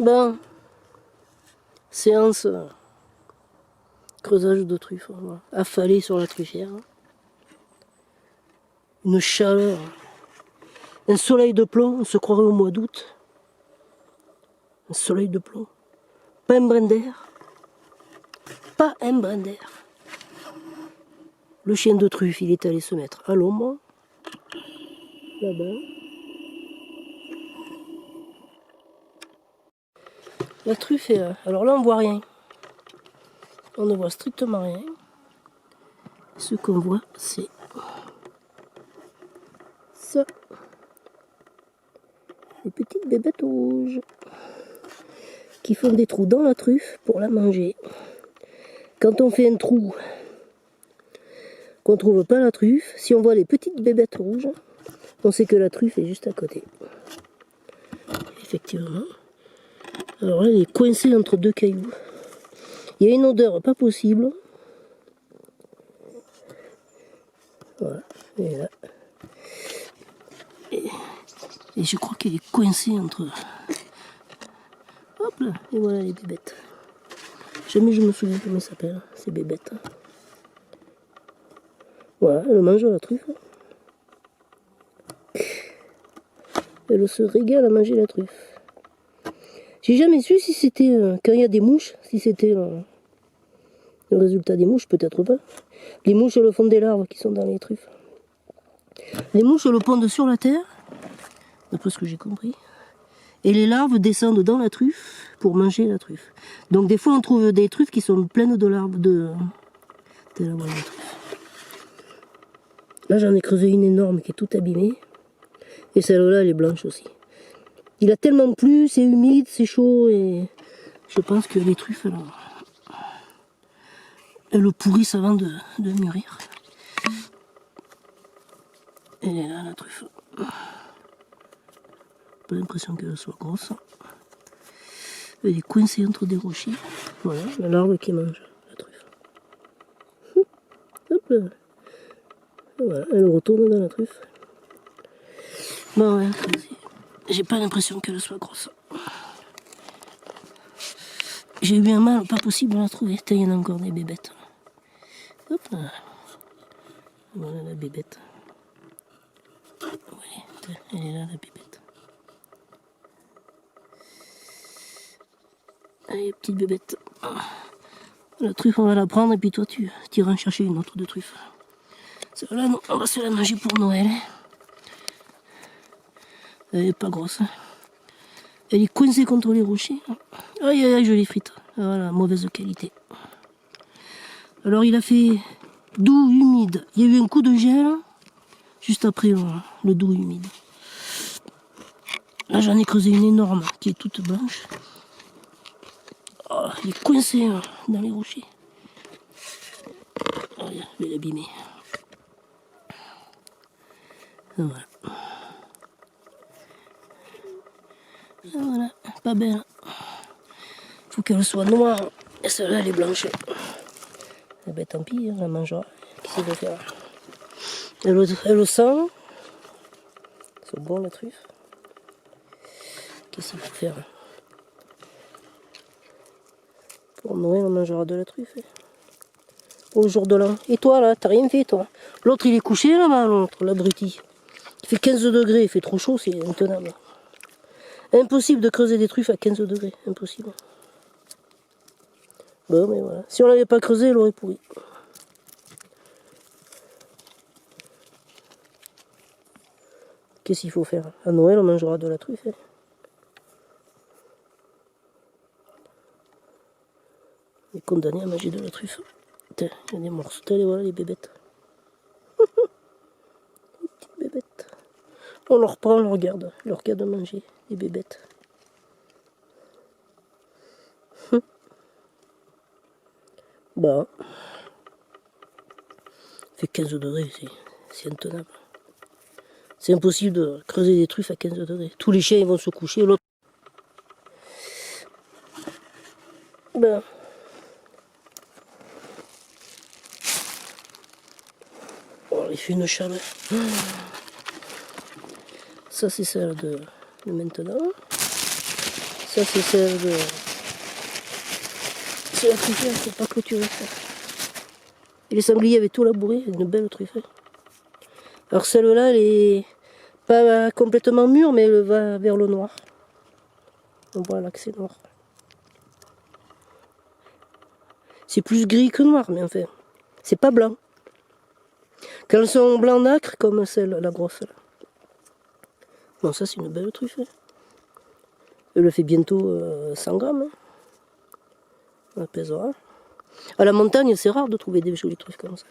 Ben, séance creusage de truffes, voilà. Affalée sur la truffière. Une chaleur, un soleil de plomb, on se croirait au mois d'août. Un soleil de plomb. Pas un brin d'air. Pas un brin d'air. Le chien de truffe, il est allé se mettre à l'ombre. Là-bas. La truffe est là. Alors là, on voit rien. On ne voit strictement rien. Ce qu'on voit, c'est ça. Les petites bébêtes rouges qui font des trous dans la truffe pour la manger. Quand on fait un trou, qu'on ne trouve pas la truffe, si on voit les petites bébêtes rouges, on sait que la truffe est juste à côté. Effectivement. Alors là, elle est coincée entre deux cailloux. Il y a une odeur pas possible. Voilà, elle est là. Et je crois qu'elle est coincée entre... Hop là, et voilà les bébêtes. Jamais je me souviens comment ça s'appelle, ces bébêtes. Voilà, elle mange la truffe. Elle se régale à manger la truffe. J'ai jamais su si c'était, quand il y a des mouches, si c'était le résultat des mouches, peut-être pas. Les mouches, elles font des larves qui sont dans les truffes. Les mouches, elles pondent sur la terre, d'après ce que j'ai compris. Et les larves descendent dans la truffe pour manger la truffe. Donc des fois, on trouve des truffes qui sont pleines de larves de la truffe. Là, j'en ai creusé une énorme qui est toute abîmée. Et celle-là, elle est blanche aussi. Il a tellement plu, c'est humide, c'est chaud, et je pense que les truffes, elles pourrissent avant de mûrir. Elle est là, la truffe. Pas l'impression qu'elle soit grosse. Elle est coincée entre des rochers. Voilà, la larve qui mange la truffe. Hop là. Voilà, elle retourne dans la truffe. Bon ouais, j'ai pas l'impression qu'elle soit grosse. J'ai eu un mal pas possible à la trouver. Il y en a encore des bébêtes. Hop là. Voilà la bébête. Oui, elle est là la bébête. Allez, petite bébête. La truffe, on va la prendre et puis toi, tu iras en chercher une autre de truffe. Celle-là, on va se la manger pour Noël. Elle est pas grosse. Elle est coincée contre les rochers. Aïe, aïe, aïe, je les frite. Voilà, mauvaise qualité. Alors, il a fait doux, humide. Il y a eu un coup de gel juste après le doux, humide. Là, j'en ai creusé une énorme qui est toute blanche. Oh, il est coincé dans les rochers. Oh, je vais l'abîmer. Voilà. Voilà, pas belle. Faut qu'elle soit noire. Et celle-là, elle est blanche. Eh ben tant pis, on la mangera. Qu'est-ce qu'elle veut faire? Elle le sent. C'est bon la truffe. Qu'est-ce qu'il faut faire? Pour Noël, on mangera de la truffe. Au jour de l'an. Et toi là, t'as rien fait toi? L'autre il est couché là-bas, l'autre, l'abruti. Il fait 15 degrés, il fait trop chaud, c'est intenable. Impossible de creuser des truffes à 15 degrés, impossible. Bon mais voilà, si on l'avait pas creusé, elle aurait pourri. Qu'est-ce qu'il faut faire? À Noël, on mangera de la truffe. On est condamné à manger de la truffe. Il y a des morceaux, et voilà les bébêtes. Les petites bébêtes. On leur prend, on leur garde manger, les bébêtes. Bah, il fait 15 degrés, c'est intenable. C'est impossible de creuser des truffes à 15 degrés. Tous les chiens ils vont se coucher, l'autre. Ben. Oh, il fait une chaleur. Ça c'est celle de maintenant. Ça c'est celle de... C'est la truffée, c'est pas clôturé ça. Et les sangliers avaient tout labouré, une belle truffée. Alors celle-là, elle est pas complètement mûre, mais elle va vers le noir. On voit là que c'est noir. C'est plus gris que noir, mais enfin, c'est pas blanc. Quand elles sont blanc nacre, comme celle, la grosse là. Bon, ça c'est une belle truffe. Elle fait bientôt 100 grammes. Hein. Elle pèsera. À la montagne, c'est rare de trouver des jolies truffes comme ça.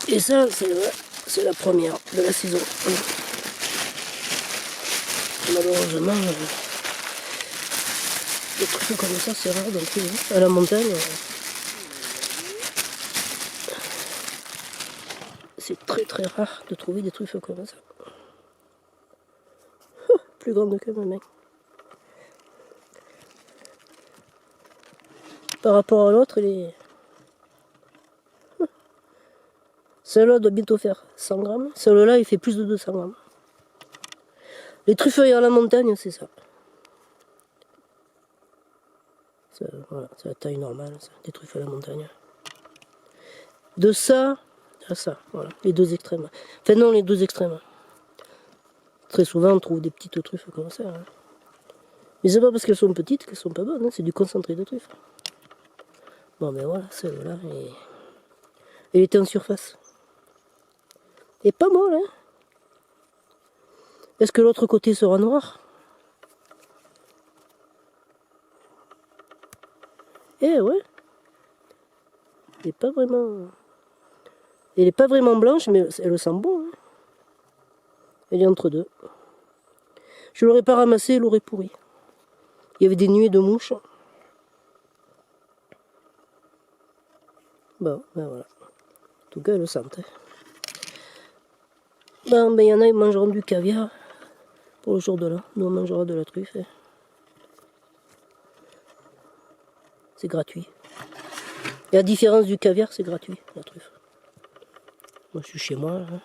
Et ça, c'est la première de la saison. Malheureusement, des truffes comme ça, c'est rare d'en trouver. À la montagne, c'est très très rare de trouver des truffes comme ça. Plus grande que ma main. Par rapport à l'autre, elle est... Celle-là doit bientôt faire 100 grammes. Celle-là, il fait plus de 200 grammes. Les trufferies à la montagne, c'est ça. Voilà, c'est la taille normale, ça, des truffes à la montagne. De ça à ça, voilà, les deux extrêmes. Enfin non, les deux extrêmes. Très souvent, on trouve des petites truffes comme ça. Hein. Mais c'est pas parce qu'elles sont petites qu'elles sont pas bonnes, hein, c'est du concentré de truffes. Bon ben voilà, celle-là, elle était en surface. Et pas molle, hein. Est-ce que l'autre côté sera noir? Eh ouais. Elle est pas vraiment blanche, mais elle sent bon. Hein. Elle est entre deux. Je l'aurais pas ramassée, elle aurait pourri. Il y avait des nuées de mouches. Bon, ben voilà. En tout cas, elle le sentait. Bon, ben il y en a, ils mangeront du caviar pour le jour de l'an. Nous, on mangera de la truffe. Hein. C'est gratuit. Et à la différence du caviar, c'est gratuit, la truffe. Moi, je suis chez moi. Hein.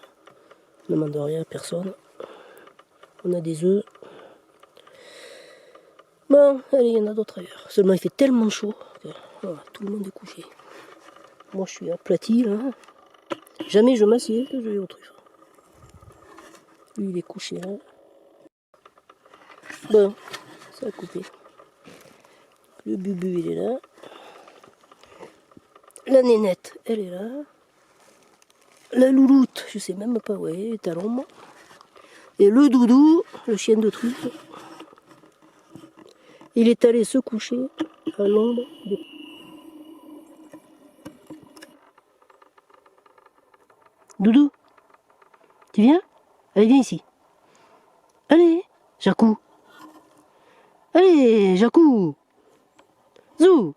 Je ne demande rien à personne. On a des œufs. Bon, allez, il y en a d'autres ailleurs. Seulement, il fait tellement chaud que voilà, tout le monde est couché. Moi, je suis aplati, là. Jamais je m'assieds que je vais aux truffes. Lui, il est couché, là. Bon, ça a coupé. Le bubu, il est là. La nénette, elle est là. La louloute, je sais même pas où elle est à l'ombre. Et le doudou, le chien de truffe, il est allé se coucher à l'ombre de... Doudou, tu viens? Allez, viens ici. Allez, Jacou. Allez, Jacou. Zou.